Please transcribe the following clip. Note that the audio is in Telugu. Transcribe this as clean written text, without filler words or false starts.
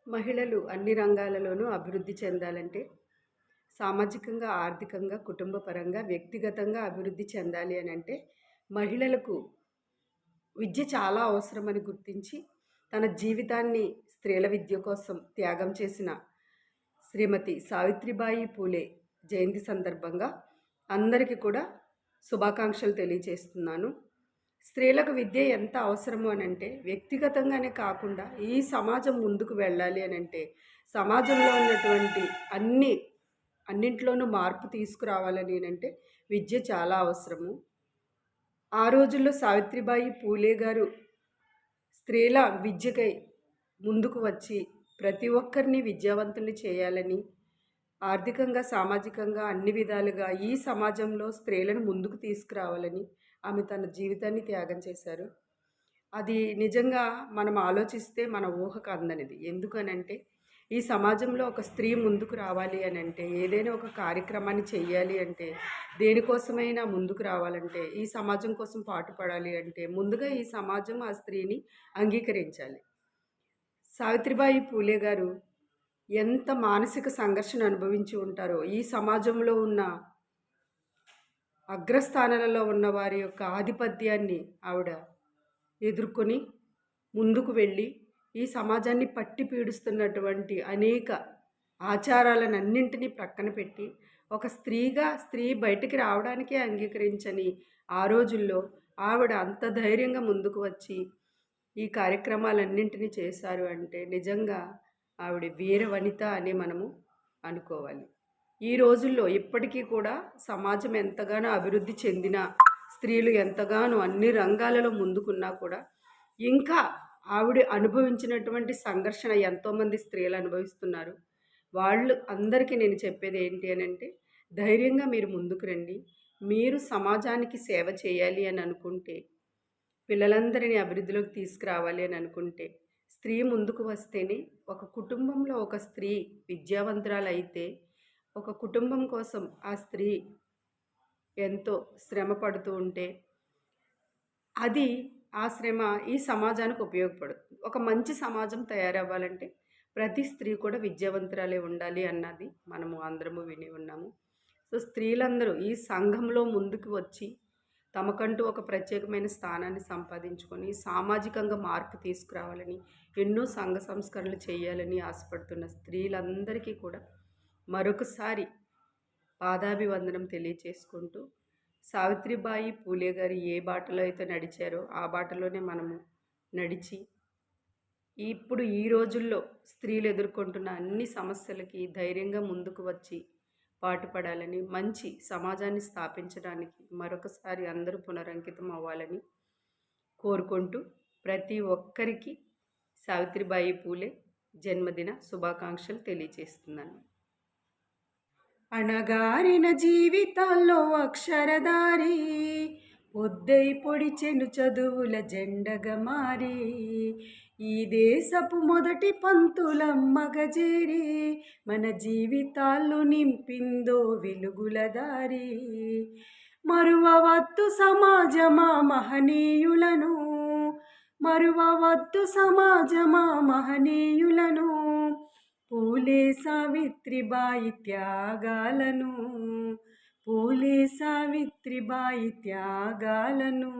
మహిళలు అన్ని రంగాలలోనూ అభివృద్ధి చెందాలంటే సామాజికంగా, ఆర్థికంగా, కుటుంబ పరంగా, వ్యక్తిగతంగా అభివృద్ధి చెందాలి అనంటే మహిళలకు విద్య చాలా అవసరమని గుర్తించి తన జీవితాన్ని స్త్రీల విద్య కోసం త్యాగం చేసిన శ్రీమతి సావిత్రిబాయి పూలే జయంతి సందర్భంగా అందరికీ కూడా శుభాకాంక్షలు తెలియజేస్తున్నాను. స్త్రీలకు విద్య ఎంత అవసరము అనంటే వ్యక్తిగతంగానే కాకుండా ఈ సమాజం ముందుకు వెళ్ళాలి అనంటే సమాజంలో ఉన్నటువంటి అన్నింట్లోనూ మార్పు తీసుకురావాలని అంటే విద్య చాలా అవసరము. ఆ రోజుల్లో సావిత్రిబాయి పూలే గారు స్త్రీల విద్యకై ముందుకు వచ్చి ప్రతి ఒక్కరిని విద్యావంతుల్ని చేయాలని, ఆర్థికంగా, సామాజికంగా అన్ని విధాలుగా ఈ సమాజంలో స్త్రీలను ముందుకు తీసుకురావాలని ఆమె తన జీవితాన్ని త్యాగం చేశారు. అది నిజంగా మనం ఆలోచిస్తే మన ఊహకు అందనిది. ఎందుకనంటే ఈ సమాజంలో ఒక స్త్రీ ముందుకు రావాలి అని అంటే, ఏదైనా ఒక కార్యక్రమాన్ని చెయ్యాలి అంటే, దేనికోసమైనా ముందుకు రావాలంటే, ఈ సమాజం కోసం పాటుపడాలి అంటే ముందుగా ఈ సమాజం ఆ స్త్రీని అంగీకరించాలి. సావిత్రిబాయి పూలే గారు ఎంత మానసిక సంఘర్షణ అనుభవించి ఉంటారో, ఈ సమాజంలో ఉన్న అగ్రస్థానాలలో ఉన్న వారి యొక్క ఆధిపత్యాన్ని ఆవిడ ఎదుర్కొని ముందుకు వెళ్ళి ఈ సమాజాన్ని పట్టి పీడిస్తున్నటువంటి అనేక ఆచారాలన్నింటినీ ప్రక్కన పెట్టి ఒక స్త్రీ బయటికి రావడానికే అంగీకరించని ఆ రోజుల్లో ఆవిడ అంత ధైర్యంగా ముందుకు వచ్చి ఈ కార్యక్రమాలన్నింటినీ చేశారు అంటే నిజంగా ఆవిడ వీర వనిత అని మనము అనుకోవాలి. ఈ రోజుల్లో ఇప్పటికీ కూడా సమాజం ఎంతగానో అభివృద్ధి చెందిన స్త్రీలు ఎంతగానో అన్ని రంగాలలో ముందుకున్నా కూడా ఇంకా ఆవిడ అనుభవించినటువంటి సంఘర్షణ ఎంతోమంది స్త్రీలు అనుభవిస్తున్నారు. వాళ్ళు అందరికీ నేను చెప్పేది ఏంటి అని అంటే, ధైర్యంగా మీరు ముందుకు రండి. మీరు సమాజానికి సేవ చేయాలి అని అనుకుంటే, పిల్లలందరినీ అభివృద్ధిలోకి తీసుకురావాలి అని అనుకుంటే, స్త్రీ ముందుకు వస్తేనే ఒక కుటుంబంలో ఒక స్త్రీ విద్యావంతురాలు అయితే ఒక కుటుంబం కోసం ఆ స్త్రీ ఎంతో శ్రమ పడుతూ ఉంటే అది ఆ శ్రమ ఈ సమాజానికి ఉపయోగపడుతుంది. ఒక మంచి సమాజం తయారవ్వాలంటే ప్రతి స్త్రీ కూడా విద్యావంతురాలే ఉండాలి అన్నది మనము అందరము విని ఉన్నాము. సో స్త్రీలందరూ ఈ సంఘంలో ముందుకు వచ్చి తమకంటూ ఒక ప్రత్యేకమైన స్థానాన్ని సంపాదించుకొని సామాజికంగా మార్పు తీసుకురావాలని, ఎన్నో సంఘ సంస్కరణలు చేయాలని ఆశపడుతున్న స్త్రీలందరికీ కూడా మరొకసారి పాదాభివందనం తెలియచేసుకుంటూ, సావిత్రిబాయి పూలే గారు ఏ బాటలో అయితే నడిచారో ఆ బాటలోనే మనము నడిచి ఇప్పుడు ఈ రోజుల్లో స్త్రీలు ఎదుర్కొంటున్న అన్ని సమస్యలకి ధైర్యంగా ముందుకు వచ్చి పాటుపడాలని, మంచి సమాజాన్ని స్థాపించడానికి మరొకసారి అందరూ పునరంకితం అవ్వాలని కోరుకుంటూ ప్రతి ఒక్కరికి సావిత్రిబాయి పూలే జన్మదిన శుభాకాంక్షలు తెలియజేస్తున్నాను. అణగారిన జీవితాల్లో అక్షరదారి పొద్దై పొడిచెను చదువుల జెండగా మారి, ఈ దేశపు మొదటి పంతులమ్మగ చేరి మన జీవితాల్లో నింపిందో వెలుగుల దారి. మరువవద్దు సమాజమా మహనీయులను, మరువవద్దు సమాజమా మహనీయులను, పూలే సావిత్రిబాయి త్యాగాలను, పూలే సావిత్రిబాయి త్యాగాలను.